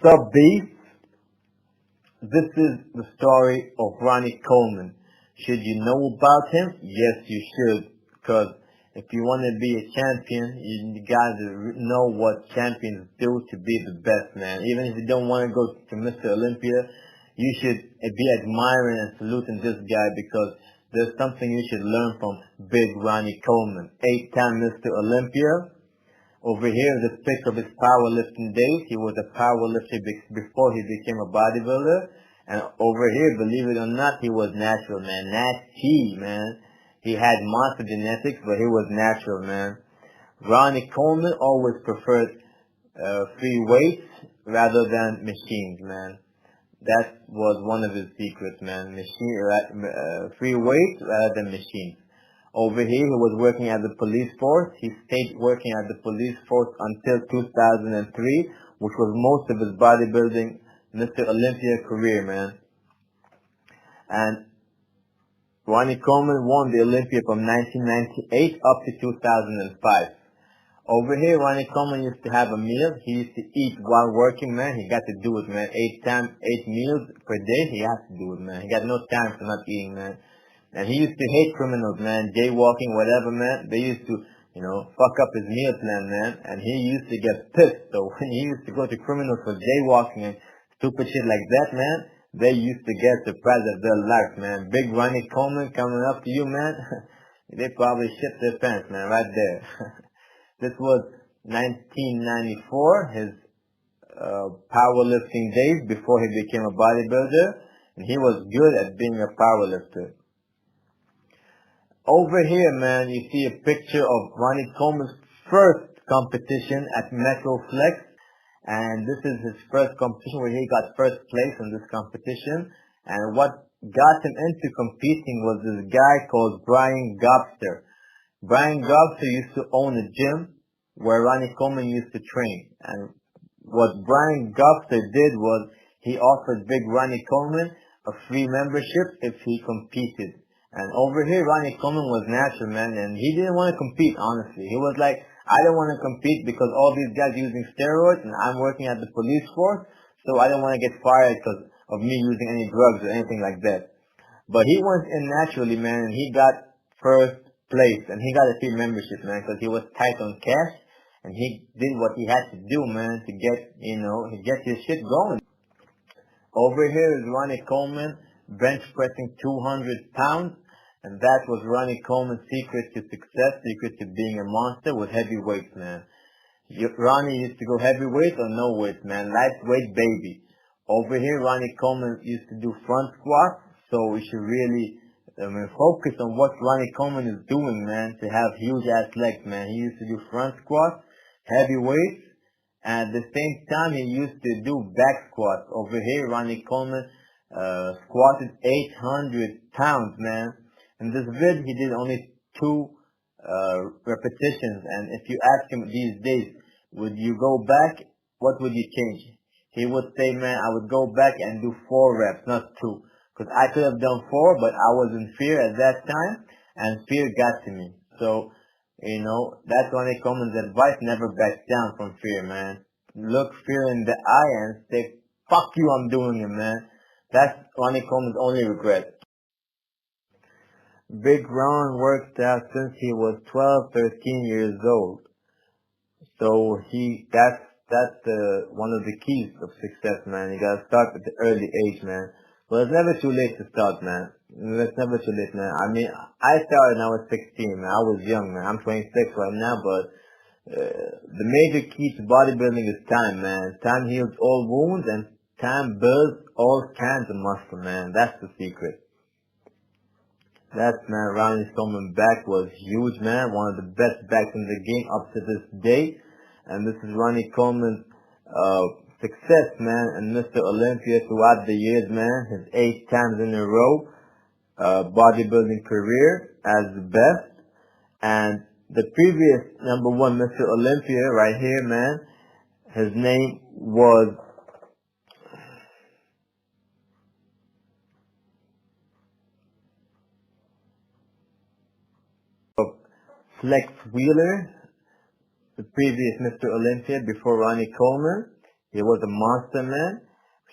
Sup beef? This is the story of Ronnie Coleman. Should you know about him? Yes, you should. Because if you want to be a champion, you gotta know what champions do to be the best, man. Even if you don't want to go to Mr. Olympia, you should be admiring and saluting this guy because there's something you should learn from Big Ronnie Coleman. 8-time Mr. Olympia. Over here is a pic of his powerlifting days. He was a powerlifter before he became a bodybuilder. And over here, believe it or not, he was natural, man. Nasty, man. He had monster genetics, but he was natural, man. Ronnie Coleman always preferred free weights rather than machines, man. That was one of his secrets, man. Free weights rather than machines. Over here, he was working at the police force. He stayed working at the police force until 2003, which was most of his bodybuilding Mr. Olympia career, man. And Ronnie Coleman won the Olympia from 1998 up to 2005. Over here, Ronnie Coleman used to have a meal. He used to eat while working, man. He got to do it, man. 8 meals per day. He has to do it, man. He got no time for not eating, man. And he used to hate criminals, man. Jaywalking, whatever, man. They used to, fuck up his meal plan, man. And he used to get pissed. So when he used to go to criminals for jaywalking and stupid shit like that, man, they used to get surprised at their life, man. Big Ronnie Coleman coming up to you, man. They probably shit their pants, man, right there. This was 1994, his powerlifting days before he became a bodybuilder. And he was good at being a powerlifter. Over here, man, you see a picture of Ronnie Coleman's first competition at Metro Flex. And this is his first competition where he got first place in this competition. And what got him into competing was this guy called Brian Gobster. Brian Gobster used to own a gym where Ronnie Coleman used to train. And what Brian Gobster did was he offered Big Ronnie Coleman a free membership if he competed. And over here, Ronnie Coleman was natural, man, and he didn't want to compete, honestly. He was like, I don't want to compete because all these guys using steroids and I'm working at the police force, so I don't want to get fired because of me using any drugs or anything like that. But he went in naturally, man, and he got first place, and he got a free membership, man, because he was tight on cash, and he did what he had to do, man, to get, get his shit going. Over here is Ronnie Coleman bench pressing 200 pounds. And that was Ronnie Coleman's secret to success, secret to being a monster with heavy weights, man. Ronnie used to go heavy weights or no weights, man. Lightweight baby. Over here, Ronnie Coleman used to do front squats. So we should really focus on what Ronnie Coleman is doing, man, to have huge ass legs, man. He used to do front squats, heavy weights, and at the same time he used to do back squats. Over here, Ronnie Coleman squatted 800 pounds, man. In this vid, he did only 2 repetitions, and if you ask him these days, would you go back, what would you change? He would say, man, I would go back and do 4 reps, not 2. Because I could have done 4, but I was in fear at that time, and fear got to me. So, that's Ronnie Coleman's advice, never back down from fear, man. Look fear in the eye and say, fuck you, I'm doing it, man. That's Ronnie Coleman's only regret. Big Ron worked out since he was 12, 13 years old. So that's one of the keys of success, man. You gotta start at the early age, man. But it's never too late to start, man. It's never too late, man. I mean, I started when I was 16, man. I was young, man. I'm 26 right now, but the major key to bodybuilding is time, man. Time heals all wounds and time builds all kinds of muscle, man. That's the secret. That, man, Ronnie Coleman back was huge, man. One of the best backs in the game up to this day. And this is Ronnie Coleman's success, man, and Mr. Olympia throughout the years, man. His 8 times in a row bodybuilding career as the best. And the previous number 1 Mr. Olympia right here, man, his name was Flex Wheeler, the previous Mr. Olympia before Ronnie Coleman. He was a monster, man.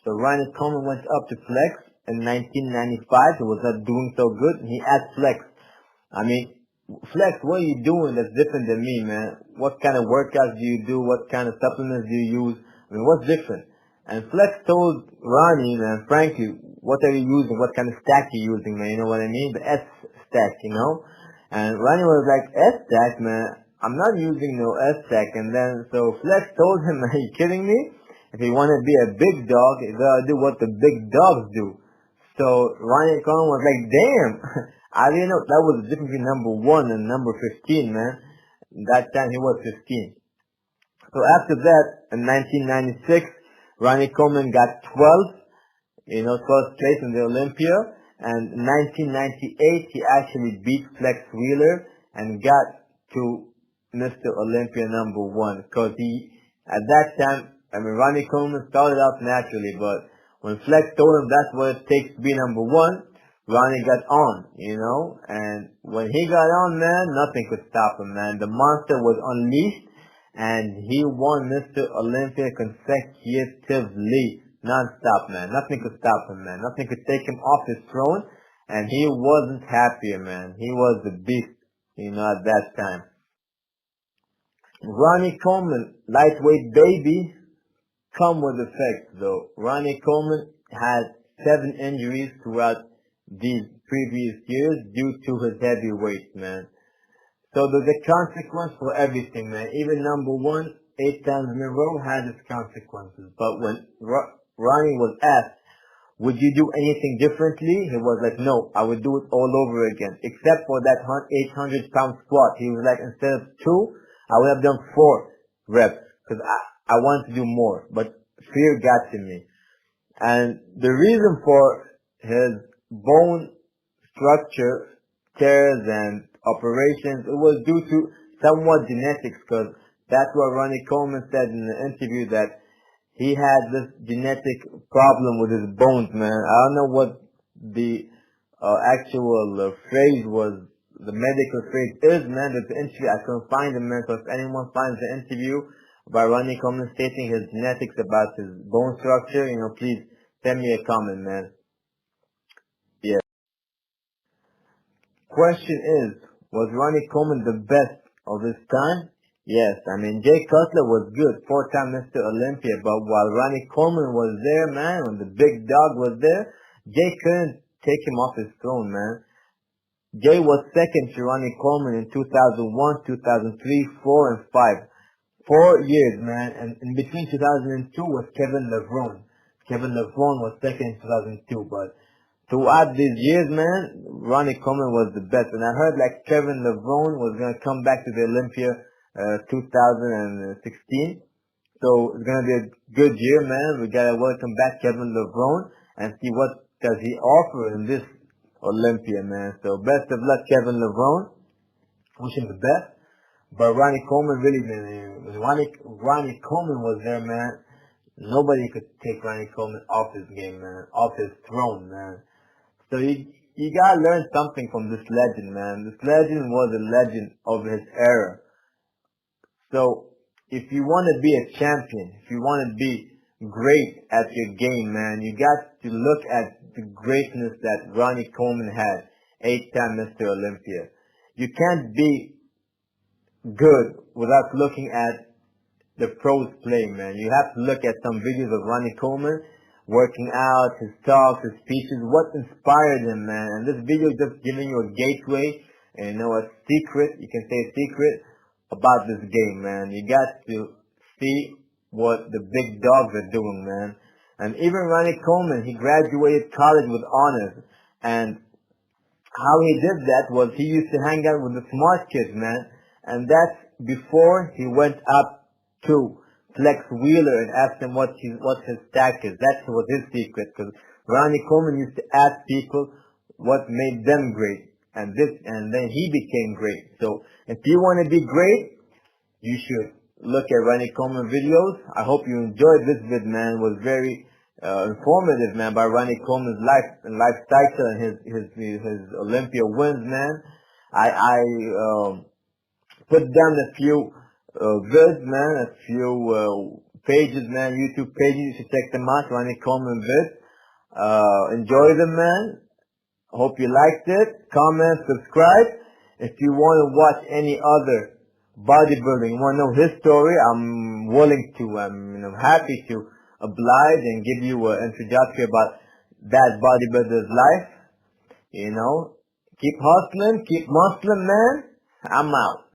So Ronnie Coleman went up to Flex in 1995. He was not doing so good. He asked Flex, I mean, Flex, what are you doing that's different than me, man? What kind of workouts do you do? What kind of supplements do you use? I mean, what's different? And Flex told Ronnie, man, frankly, what are you using? What kind of stack you using, man? You know what I mean? The S stack, you know? And Ronnie was like, S stack, man? I'm not using no S stack. And then, so Flex told him, are you kidding me? If you want to be a big dog, you gotta do what the big dogs do. So Ronnie Coleman was like, damn, I didn't know that was the difference between number 1 and number 15, man. That time he was 15. So after that, in 1996, Ronnie Coleman got 12th place in the Olympia. And in 1998, he actually beat Flex Wheeler and got to Mr. Olympia number 1. Because at that time, Ronnie Coleman started out naturally, but when Flex told him that's what it takes to be number 1, Ronnie got on, and when he got on, man, nothing could stop him, man. The monster was unleashed, and he won Mr. Olympia consecutively, non-stop, man. Nothing could stop him, man. Nothing could take him off his throne, and he wasn't happier, man. He was the beast, at that time. Ronnie Coleman, lightweight baby, come with effect, though. Ronnie Coleman had 7 injuries throughout these previous years due to his heavy weight, man. So there's a consequence for everything, man. Even number 1, 8 times in a row, had its consequences. But when Ronnie was asked, would you do anything differently? He was like, no, I would do it all over again, except for that 800-pound squat. He was like, instead of 2, I would have done 4 reps, because I wanted to do more, but fear got to me. And the reason for his bone structure tears and operations, it was due to somewhat genetics, because that's what Ronnie Coleman said in the interview, that he had this genetic problem with his bones, man. I don't know what the actual phrase was, the medical phrase is, man. There's an interview, I couldn't find it, man. So if anyone finds the interview by Ronnie Coleman stating his genetics about his bone structure, please send me a comment, man. Yeah. Question is, was Ronnie Coleman the best of his time? Yes. Jay Cutler was good, 4-time Mr. Olympia, but while Ronnie Coleman was there, man, when the big dog was there, Jay couldn't take him off his throne, man. Jay was second to Ronnie Coleman in 2001, 2003, 4, and 5. 4 years, man, and in between 2002 was Kevin Levrone. Kevin Levrone was second in 2002, but throughout these years, man, Ronnie Coleman was the best. And I heard like Kevin Levrone was going to come back to the Olympia 2016. So it's going to be a good year, man. We got to welcome back Kevin Levrone and see what does he offer in this Olympia, man. So best of luck, Kevin Levrone. Wish him the best. But Ronnie Coleman really, man, when Ronnie Coleman was there, man, nobody could take Ronnie Coleman off his game, man, off his throne, man. So you gotta learn something from this legend, man. This legend was a legend of his era. So if you want to be a champion, if you want to be great at your game, man, you got to look at the greatness that Ronnie Coleman had, 8-time Mr. Olympia. You can't be good without looking at the pros play, man. You have to look at some videos of Ronnie Coleman working out, his talks, his speeches, what inspired him, man. And this video is just giving you a gateway and a secret, you can say a secret about this game, man. You got to see what the big dogs are doing, man. And even Ronnie Coleman, he graduated college with honors. And how he did that was he used to hang out with the smart kids, man. And that's before he went up to Flex Wheeler and asked him what his stack is. That was his secret, because Ronnie Coleman used to ask people what made them great. And then he became great. So if you want to be great, you should look at Ronnie Coleman videos. I hope you enjoyed this vid, man. It was very informative, man, by Ronnie Coleman's life and life cycle and his Olympia wins, man. I put down a few vids, man, a few pages, man, YouTube pages. You should check them out. Ronnie Coleman vids. Enjoy them, man. Hope you liked it. Comment, subscribe. If you want to watch any other bodybuilding, you want to know his story, I'm willing to, I'm happy to oblige and give you an introduction about that bodybuilder's life. Keep hustling, keep muscling, man. I'm out.